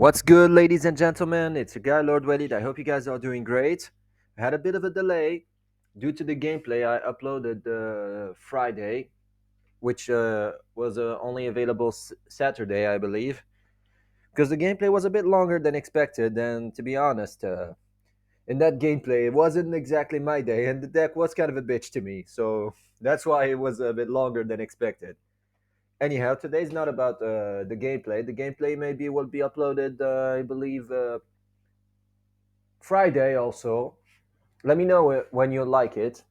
What's good, ladies and gentlemen? It's your guy, Lord Welid. I hope you guys are doing great. I had a bit of a delay due to the gameplay I uploaded Friday, which was only available Saturday, I believe, because the gameplay was a bit longer than expected. And to be honest, in that gameplay, it wasn't exactly my day, and the deck was kind of a bitch to me. So that's why it was a bit longer than expected. Anyhow, today's not about the gameplay. The gameplay maybe will be uploaded, I believe, Friday also. Let me know when you like it.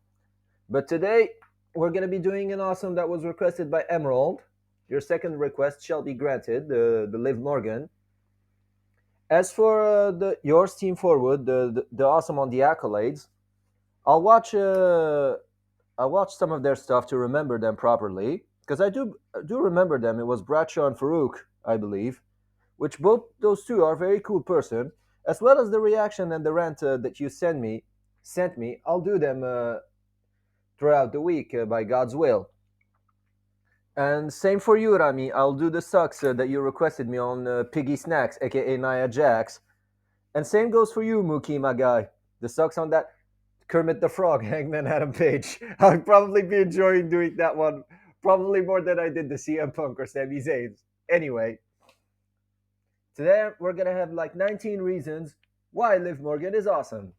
But today we're going to be doing an awesome that was requested by Emerald. Your second request shall be granted, the Liv Morgan. As for the yours, Team Forward, the awesome on the accolades, I'll watch some of their stuff to remember them properly because I do remember them. It was Bradshaw and Farouk, I believe, which both those two are very cool person, as well as the reaction and the rant that you sent me. I'll do them throughout the week by God's will. And same for you, Rami. I'll do the sucks that you requested me on Piggy Snacks, aka Nia Jax. And same goes for you, Mookie, my guy. The sucks on that Kermit the Frog, Hangman Adam Page. I'll probably be enjoying doing that one, probably more than I did the CM Punk or Sami Zayn. Anyway, today we're gonna have like 19 reasons why Liv Morgan is awesome.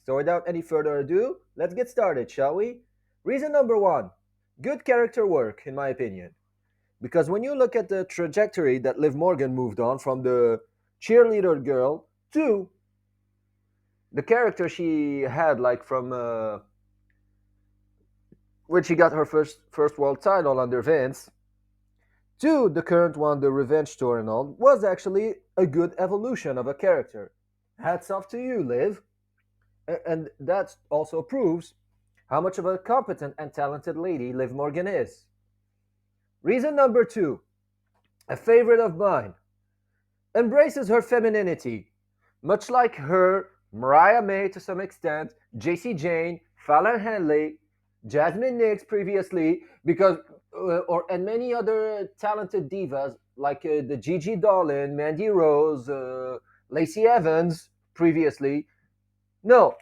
So without any further ado, let's get started, shall we? Reason number one, good character work, in my opinion. Because when you look at the trajectory that Liv Morgan moved on from the cheerleader girl to the character she had, like from when she got her first world title under Vince, to the current one, the Revenge Tour and all, was actually a good evolution of a character. Hats off to you, Liv. And that also proves how much of a competent and talented lady Liv Morgan is. Reason number two, a favorite of mine, embraces her femininity, much like her Mariah May to some extent, JC Jane, Fallon Henley, Jasmine Nix previously, because and many other talented divas like the Gigi Dolan, Mandy Rose, Lacey Evans previously. No,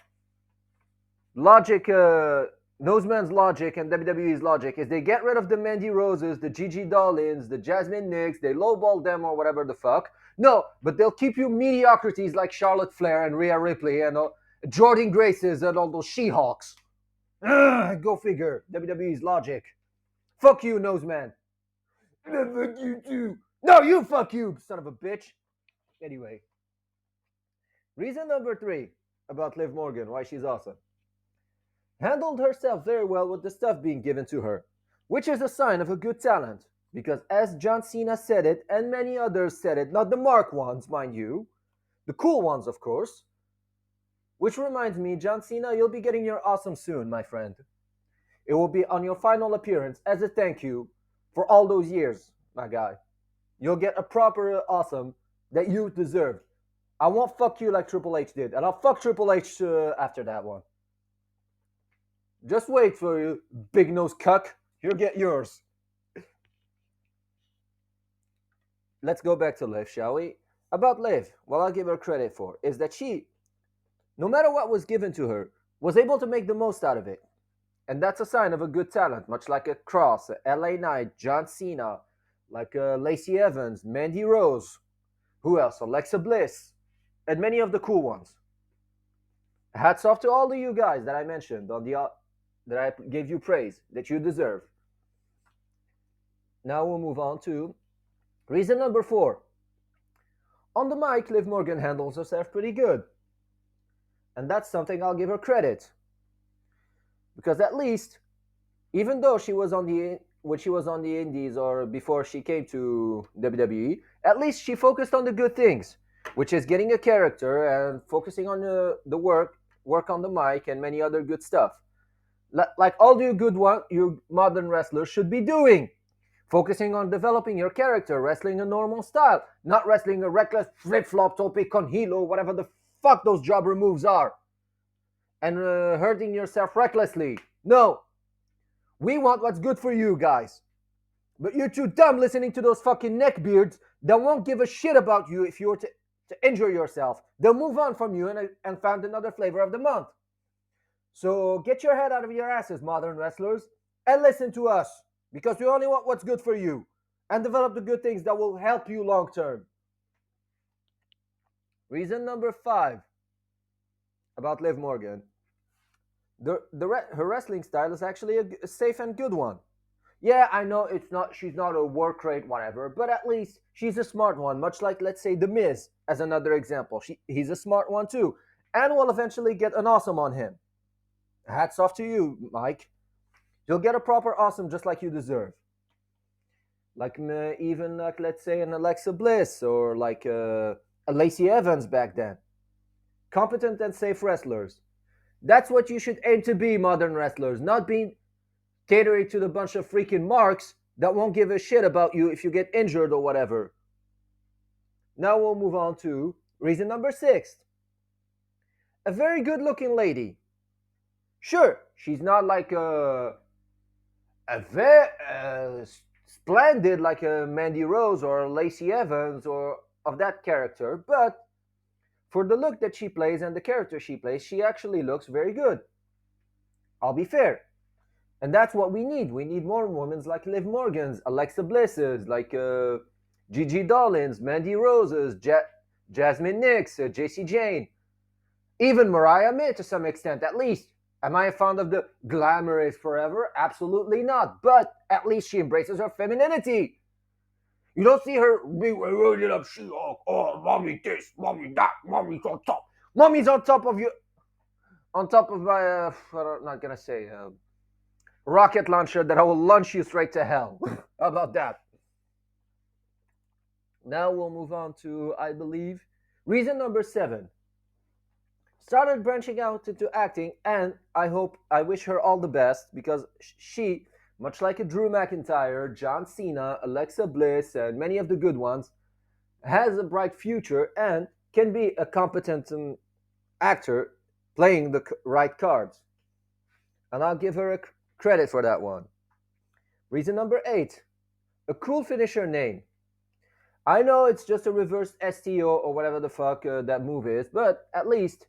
logic, Noseman's logic and WWE's logic is they get rid of the Mandy Roses, the Gigi Dolins, the Jasmine Nix, they lowball them or whatever the fuck. No, but they'll keep you mediocrities like Charlotte Flair and Rhea Ripley and Jordan Graces and all those She-Hawks. Go figure. WWE's logic. Fuck you, Noseman. Fuck you too. No, you fuck you, son of a bitch. Anyway, reason number three about Liv Morgan, why she's awesome. Handled herself very well with the stuff being given to her, which is a sign of a good talent. Because as John Cena said it, and many others said it, not the mark ones, mind you, the cool ones, of course. Which reminds me, John Cena, you'll be getting your awesome soon, my friend. It will be on your final appearance as a thank you for all those years, my guy. You'll get a proper awesome that you deserved. I won't fuck you like Triple H did, and I'll fuck Triple H after that one. Just wait for you, big nose cuck. You'll get yours. Let's go back to Liv, shall we? About Liv, what I'll give her credit for is that she, no matter what was given to her, was able to make the most out of it. And that's a sign of a good talent, much like a Cross, a LA Knight, John Cena, like Lacey Evans, Mandy Rose, who else? Alexa Bliss, and many of the cool ones. Hats off to all of you guys that I mentioned on the that I gave you praise that you deserve. Now we'll move on to reason number four. On the mic, Liv Morgan handles herself pretty good. And that's something I'll give her credit. Because at least, even though she was on the when she was on the indies or before she came to WWE, at least she focused on the good things, which is getting a character and focusing on the work on the mic and many other good stuff. Like all you modern wrestlers should be doing. Focusing on developing your character, wrestling a normal style, not wrestling a reckless flip-flop tope con hilo, whatever the fuck those jobber moves are. And hurting yourself recklessly. No. We want what's good for you guys. But you're too dumb listening to those fucking neckbeards that won't give a shit about you if you were to to injure yourself. They'll move on from you and find another flavor of the month. So get your head out of your asses, modern wrestlers, and listen to us because we only want what's good for you and develop the good things that will help you long term. Reason number five about Liv Morgan. Her wrestling style is actually a safe and good one. Yeah, I know she's not a work rate, whatever, but at least she's a smart one, much like, let's say, The Miz as another example. He's a smart one too, and will eventually get an awesome on him. Hats off to you, Mike. You'll get a proper awesome just like you deserve. Like even like, let's say, an Alexa Bliss or like a Lacey Evans back then. Competent and safe wrestlers. That's what you should aim to be, modern wrestlers, not being catering to the bunch of freaking marks that won't give a shit about you if you get injured or whatever. Now we'll move on to reason number six. A very good looking lady. Sure, she's not like a very splendid like a Mandy Rose or a Lacey Evans or of that character, but for the look that she plays and the character she plays, she actually looks very good. I'll be fair. And that's what we need. We need more women like Liv Morgans, Alexa Blisses, like Gigi Dollins, Mandy Roses, Jasmine Nix, JC Jane, even Mariah May to some extent, at least. Am I fond of the glamour is forever? Absolutely not. But at least she embraces her femininity. You don't see her be rolling up She-Hulk. Oh, mommy this, mommy that, mommy's on top. Mommy's on top of you. On top of my, I'm not gonna say, rocket launcher that I will launch you straight to hell. How about that? Now we'll move on to, I believe, reason number seven. Started branching out into acting, and I wish her all the best because she, much like a Drew McIntyre, John Cena, Alexa Bliss, and many of the good ones, has a bright future and can be a competent actor playing the right cards. And I'll give her a credit for that one. Reason number eight, a cool finisher name. I know it's just a reverse STO or whatever the fuck that move is, but at least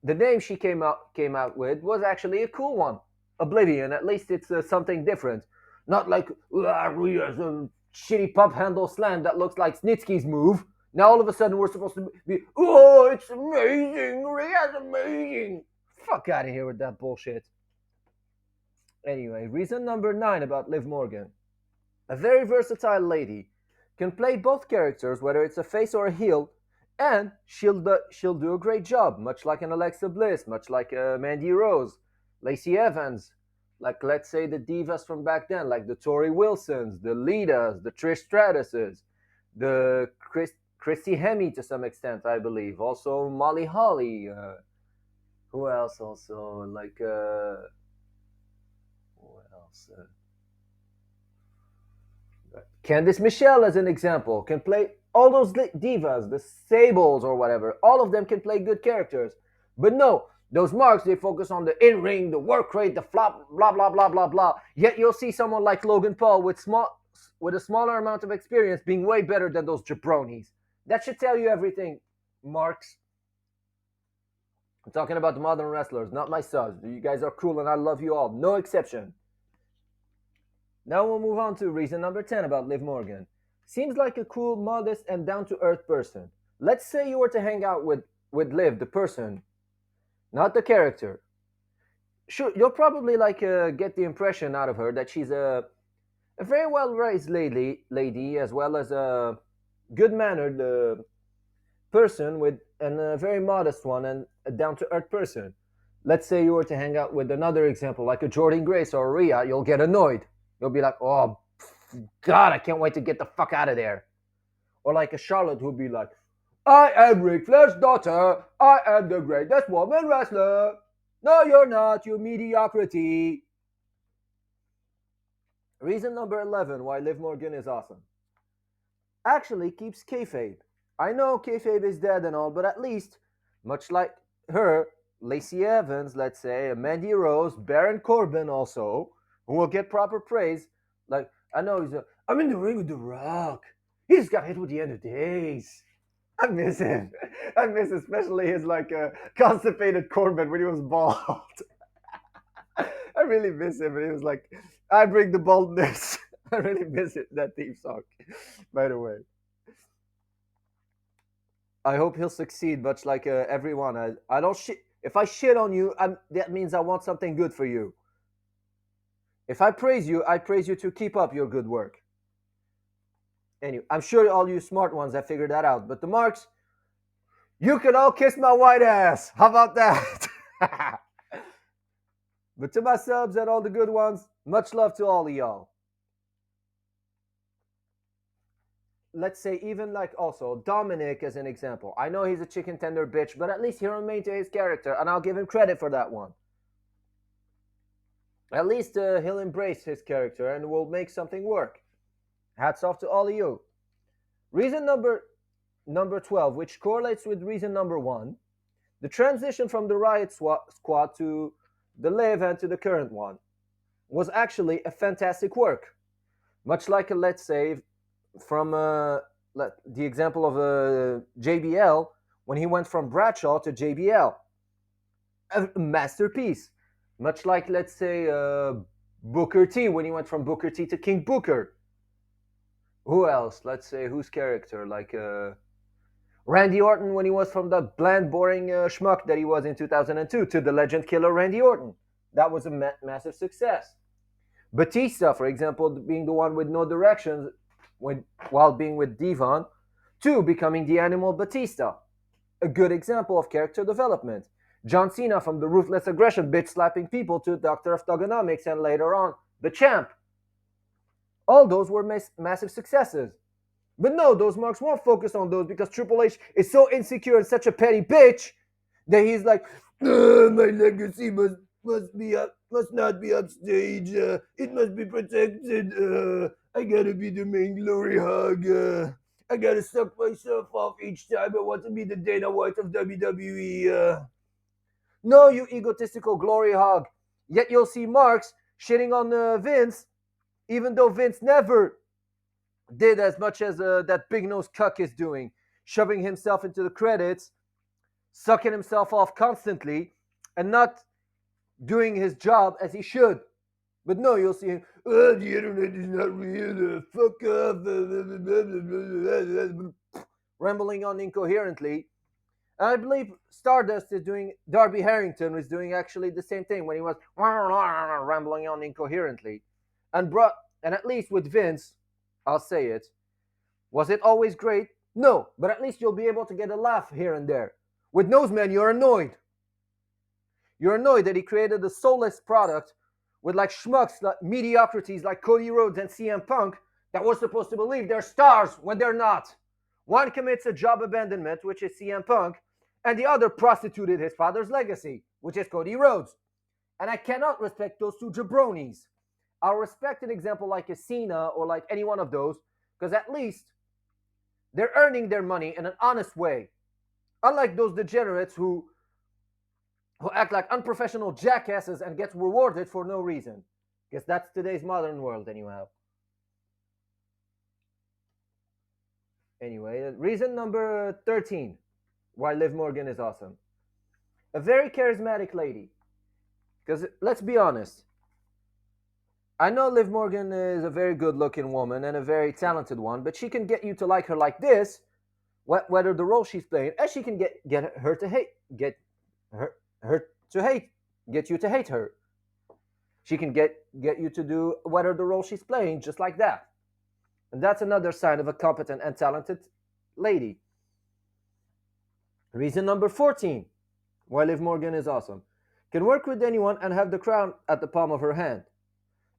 the name she came out with was actually a cool one. Oblivion. At least it's something different, not like Rhea's a shitty pump handle slam that looks like Snitsky's move. Now all of a sudden we're supposed to be, oh, it's amazing. Rhea's amazing. Fuck out of here with that bullshit. Anyway, reason number nine about Liv Morgan. A very versatile lady. Can play both characters, whether it's a face or a heel, and she'll do a great job, much like an Alexa Bliss, much like Mandy Rose, Lacey Evans, like let's say the divas from back then, like the Tori Wilsons, the Litas, the Trish Stratuses, the Christy Hemme to some extent, I believe. Also Molly Holly. Who else? Also like who else? Candice Michelle, as an example, can play all those divas, the Sables or whatever. All of them can play good characters. But no, those marks, they focus on the in ring, the work rate, the flop, blah, blah, blah, blah, blah. Yet you'll see someone like Logan Paul with a smaller amount of experience being way better than those jabronis. That should tell you everything, marks. I'm talking about the modern wrestlers, not my subs. You guys are cool and I love you all. No exception. Now we'll move on to reason number 10 about Liv Morgan. Seems like a cool, modest, and down-to-earth person. Let's say you were to hang out with Liv, the person, not the character. Sure, you'll probably get the impression out of her that she's a very well-raised lady as well as a good-mannered person and a very modest one and a down-to-earth person. Let's say you were to hang out with another example like a Jordan Grace or a Rhea, you'll get annoyed. You'll be like, oh, God, I can't wait to get the fuck out of there. Or like a Charlotte who'd be like, I am Ric Flair's daughter. I am the greatest woman wrestler. No, you're not, you mediocrity. Reason number 11 why Liv Morgan is awesome. Actually keeps kayfabe. I know kayfabe is dead and all, but at least, much like her, Lacey Evans, let's say, Mandy Rose, Baron Corbin also, who will get proper praise. Like, I know I'm in the ring with The Rock. He just got hit with the end of days. I miss him. I miss especially his like constipated Corbin when he was bald. I really miss him. And he was like, "I bring the baldness." I really miss it. That theme song. By the way, I hope he'll succeed. Much like everyone, I don't shit. If I shit on you, that means I want something good for you. If I praise you to keep up your good work. Anyway, I'm sure all you smart ones have figured that out. But the marks, you can all kiss my white ass. How about that? But to my subs and all the good ones, much love to all of y'all. Let's say even like also Dominic as an example. I know he's a chicken tender bitch, but at least he remained to his character, and I'll give him credit for that one. At least he'll embrace his character and will make something work. Hats off to all of you. Reason number 12, which correlates with reason number 1, the transition from the Riot Squad to the Live and to the current one was actually a fantastic work. Much like, let's say, from the example of JBL when he went from Bradshaw to JBL. A masterpiece. Much like, let's say, Booker T when he went from Booker T to King Booker. Who else? Let's say, whose character? Like Randy Orton when he was from the bland, boring schmuck that he was in 2002 to the legend killer Randy Orton. That was a massive success. Batista, for example, being the one with no directions while being with Devon, to becoming the Animal Batista. A good example of character development. John Cena from the ruthless aggression, bitch slapping people, to Doctor of Thugonomics, and later on, the Champ. All those were massive successes. But no, those marks won't focus on those because Triple H is so insecure and such a petty bitch that he's like, my legacy must not be upstage. It must be protected. I gotta be the main glory hog. I gotta suck myself off each time I want to be the Dana White of WWE. No, you egotistical glory hog. Yet you'll see Marks shitting on Vince, even though Vince never did as much as that big nose cuck is doing, shoving himself into the credits, sucking himself off constantly, and not doing his job as he should. But no, you'll see him, oh, the internet is not real, fuck off, rambling on incoherently. And I believe Stardust is doing, Darby Harrington was doing actually the same thing when he was rambling on incoherently. And at least with Vince, I'll say it, was it always great? No, but at least you'll be able to get a laugh here and there. With Noseman, you're annoyed. You're annoyed that he created a soulless product with like schmucks, like mediocrities like Cody Rhodes and CM Punk that we're supposed to believe they're stars when they're not. One commits a job abandonment, which is CM Punk, and the other prostituted his father's legacy, which is Cody Rhodes. And I cannot respect those two jabronis. I'll respect an example like a Cena or like any one of those, because at least they're earning their money in an honest way. Unlike those degenerates who act like unprofessional jackasses and get rewarded for no reason. Because that's today's modern world, anyhow. Anyway, reason number 13 why Liv Morgan is awesome. A very charismatic lady. Because let's be honest, I know Liv Morgan is a very good looking woman and a very talented one, but she can get you to like her like this, whether the role she's playing, and she can get her to hate, get you to hate her. She can get you to do whether the role she's playing just like that. And that's another sign of a competent and talented lady. Reason number 14 why Liv Morgan is awesome. Can work with anyone and have the crown at the palm of her hand.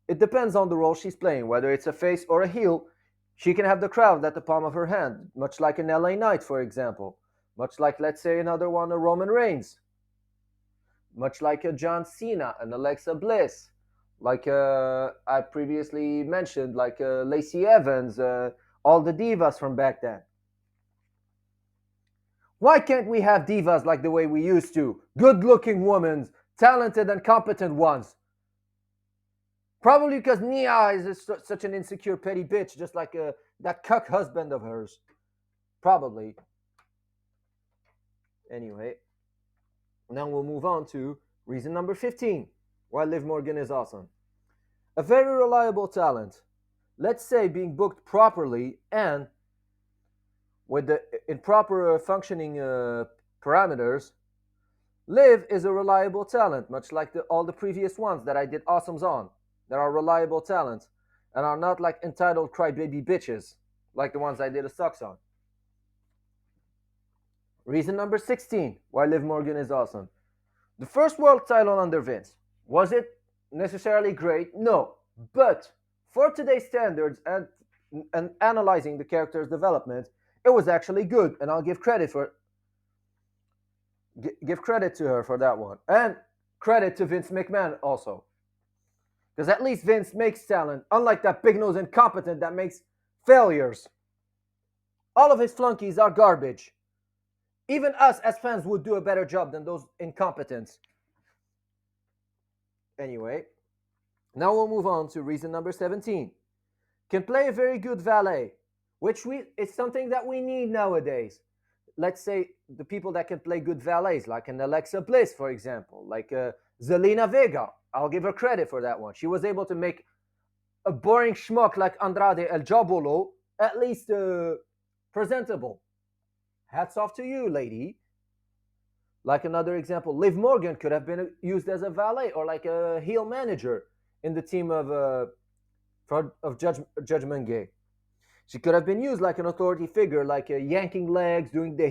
It depends on the role she's playing, whether it's a face or a heel. She can have the crowd at the palm of her hand, much like an LA Knight, for example. Much like, let's say, another one, a Roman Reigns. Much like a John Cena, an Alexa Bliss. Like I previously mentioned, like Lacey Evans, all the divas from back then. Why can't we have divas like the way we used to? Good-looking women, talented and competent ones. Probably because Nia is such an insecure, petty bitch, just like that cuck husband of hers. Probably. Anyway, now we'll move on to reason number 15 why Liv Morgan is awesome. A very reliable talent. Let's say being booked properly and with the in proper functioning parameters, Liv is a reliable talent, much like all the previous ones that I did awesomes on. That are reliable talents and are not like entitled crybaby bitches like the ones I did a sucks on. Reason number 16 why Liv Morgan is awesome. The first world title under Vince. Was it necessarily great? No. But for today's standards and analyzing the character's development, it was actually good, and I'll give credit to her for that one, and credit to Vince McMahon also, because at least Vince makes talent, unlike that big nose incompetent that makes failures. All of his flunkies are garbage. Even us as fans would do a better job than those incompetents. Anyway, now we'll move on to reason number 17. Can play a very good valet, which is something that we need nowadays. Let's say the people that can play good valets, like an Alexa Bliss, for example, like Zelina Vega. I'll give her credit for that one. She was able to make a boring schmuck like Andrade El Jabolo at least presentable. Hats off to you, lady. Like another example, Liv Morgan could have been used as a valet or like a heel manager in the team of Judgment Day. She could have been used like an authority figure, like yanking legs, doing the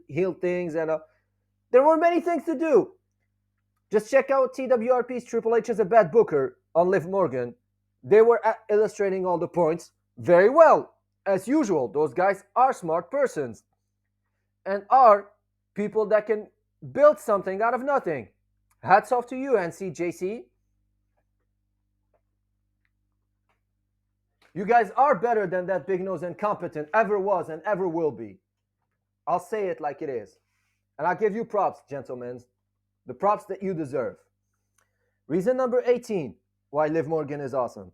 heel things, and there were many things to do. Just check out TWRP's Triple H as a bad booker on Liv Morgan. They were illustrating all the points very well, as usual. Those guys are smart persons and are people that can build something out of nothing. Hats off to you, NCJC. You guys are better than that big nose incompetent ever was and ever will be. I'll say it like it is. And I'll give you props, gentlemen. The props that you deserve. Reason number 18 why Liv Morgan is awesome.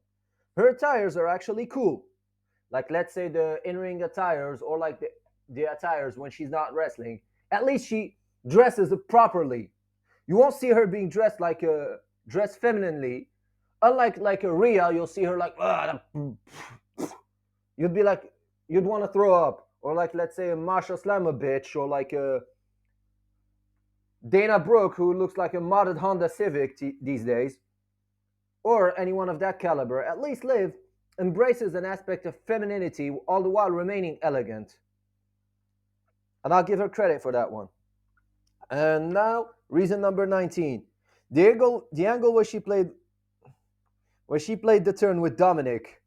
Her attires are actually cool. Like, let's say the in-ring attires or like the attires when she's not wrestling. At least she dresses properly. You won't see her being dressed like dressed femininely. Unlike like a Rhea, you'll see her like you'd be like you'd want to throw up. Or like, let's say, a Marsha Slam a bitch, or like a Dana Brooke who looks like a modded Honda Civic these days, or anyone of that caliber. At least Liv embraces an aspect of femininity all the while remaining elegant. And I'll give her credit for that one. And now, reason number 19. The angle where she played the turn with Dominic,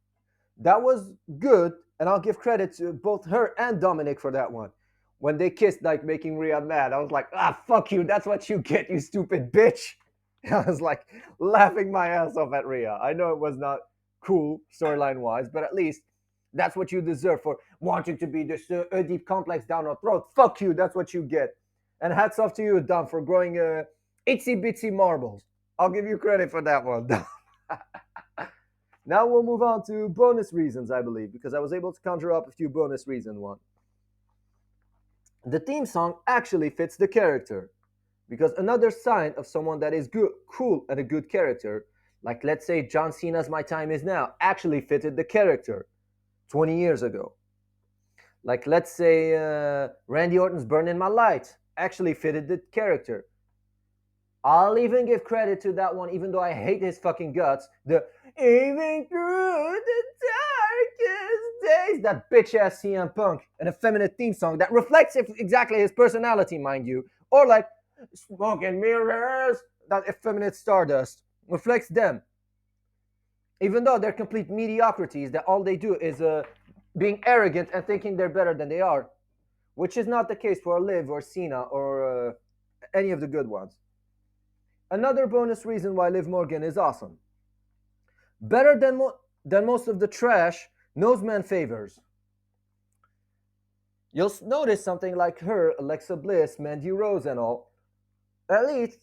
that was good, and I'll give credit to both her and Dominic for that one. When they kissed, like making Rhea mad, I was like, fuck you, that's what you get, you stupid bitch. I was like laughing my ass off at Rhea. I know it was not cool storyline wise, but at least that's what you deserve for wanting to be this deep complex down our throat. Fuck you, that's what you get. And hats off to you, Dom, for growing itsy bitsy marbles. I'll give you credit for that one, Dom. Now we'll move on to bonus reasons, I believe, because I was able to conjure up a few bonus reasons. One, the theme song actually fits the character, because another sign of someone that is good, cool, and a good character, like let's say John Cena's My Time Is Now, actually fitted the character 20 years ago. Like let's say Randy Orton's Burning My Light actually fitted the character. I'll even give credit to that one, even though I hate his fucking guts. The even through the darkest days, that bitch ass CM Punk, an effeminate theme song that reflects exactly his personality, mind you. Or like Smoke and Mirrors, that effeminate Stardust reflects them. Even though they're complete mediocrities, that all they do is being arrogant and thinking they're better than they are, which is not the case for Liv or Cena or any of the good ones. Another bonus reason why Liv Morgan is awesome. Better than most of the trash Noseman favors. You'll notice something like her, Alexa Bliss, Mandy Rose, and all. At least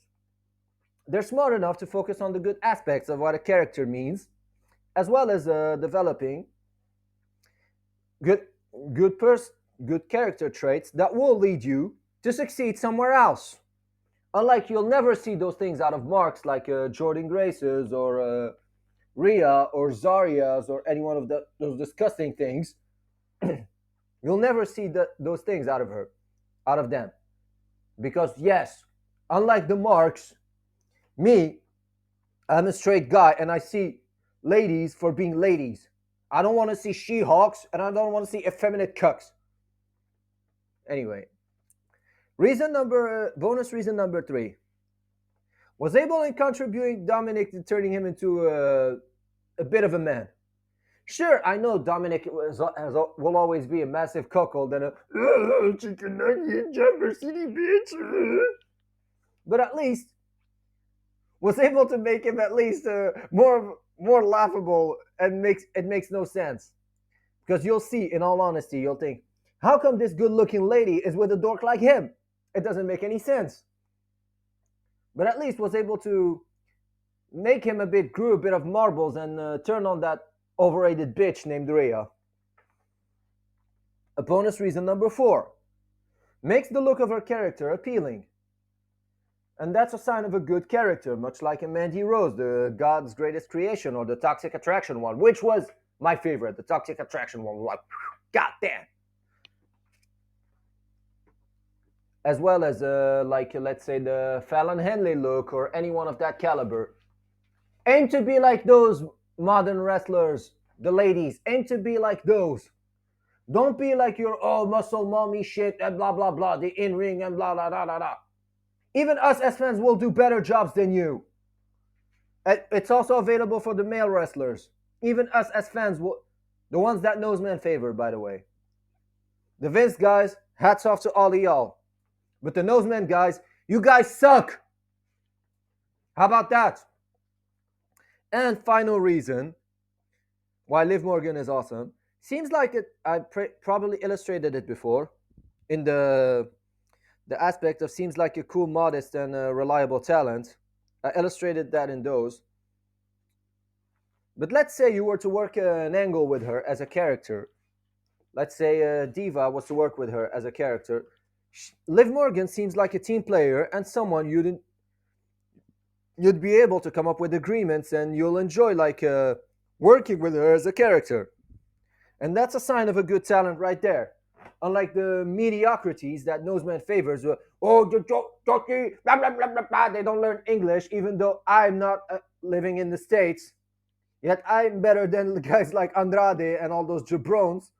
they're smart enough to focus on the good aspects of what a character means, as well as developing good character traits that will lead you to succeed somewhere else. Unlike you'll never see those things out of Marks like Jordan Grace's or Rhea or Zarya's or any one of those disgusting things. You'll never see those things out of her, out of them. Because, yes, unlike the Marks, me, I'm a straight guy and I see ladies for being ladies. I don't want to see She-Hawks and I don't want to see effeminate cucks. Anyway, bonus reason number 3 was able in contributing Dominic to turning him into a bit of a man. Sure, I know Dominic will always be a massive cuckold and a chicken nugget jumper city bitch, but at least was able to make him at least more laughable and makes no sense because you'll see, in all honesty, you'll think, how come this good-looking lady is with a dork like him? It doesn't make any sense. But at least was able to make him grew a bit of marbles and turn on that overrated bitch named Rhea. A bonus reason number 4 makes the look of her character appealing. And that's a sign of a good character, much like in Mandy Rose, the God's Greatest Creation, or the Toxic Attraction one, which was my favorite. The Toxic Attraction one was like, goddamn. As well as, let's say, the Fallon Henley look or anyone of that caliber. Aim to be like those modern wrestlers, the ladies. Aim to be like those. Don't be like your muscle mommy shit and blah blah blah, the in-ring and blah blah blah blah blah. Even us as fans will do better jobs than you. It's also available for the male wrestlers. Even us as fans will, the ones that Noseman favored, by the way. The Vince guys, hats off to all of y'all. But the Noseman guys, you guys suck. How about that? And final reason why Liv Morgan is awesome. Seems like it. I probably illustrated it before in the aspect of seems like a cool, modest, and reliable talent. I illustrated that in those. But let's say you were to work an angle with her as a character. Let's say Diva was to work with her as a character. Liv Morgan seems like a team player and someone you'd be able to come up with agreements and you'll enjoy working with her as a character. And that's a sign of a good talent right there. Unlike the mediocrities that Noseman favors, they don't learn English, even though I'm not living in the States. Yet I'm better than guys like Andrade and all those jabrones.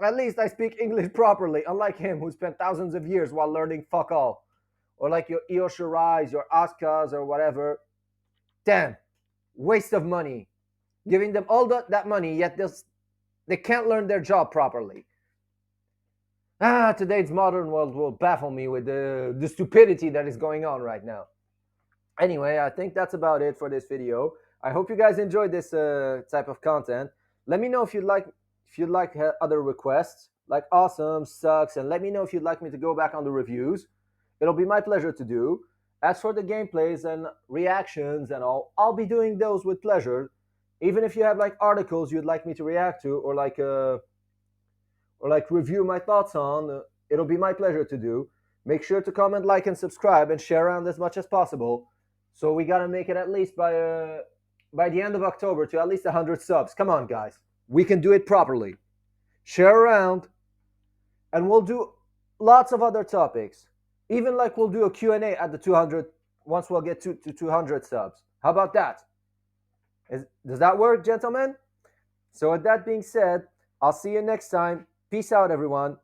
At least I speak English properly, unlike him who spent thousands of years while learning fuck all. Or like your Io Shirai's, your Asukas, or whatever. Damn, waste of money. Giving them all that money, yet they can't learn their job properly. Today's modern world will baffle me with the stupidity that is going on right now. Anyway, I think that's about it for this video. I hope you guys enjoyed this type of content. Let me know if you'd like other requests, like awesome, sucks, and let me know if you'd like me to go back on the reviews. It'll be my pleasure to do. As for the gameplays and reactions and all, I'll be doing those with pleasure. Even if you have like articles you'd like me to react to or review my thoughts on, it'll be my pleasure to do. Make sure to comment, like, and subscribe, and share around as much as possible. So we gotta make it at least by the end of October to at least 100 subs. Come on, guys. We can do it properly. Share around, and we'll do lots of other topics. Even like we'll do a Q&A at the 200 once we'll get to 200 subs. How about that? Does that work, gentlemen? So with that being said, I'll see you next time. Peace out, everyone.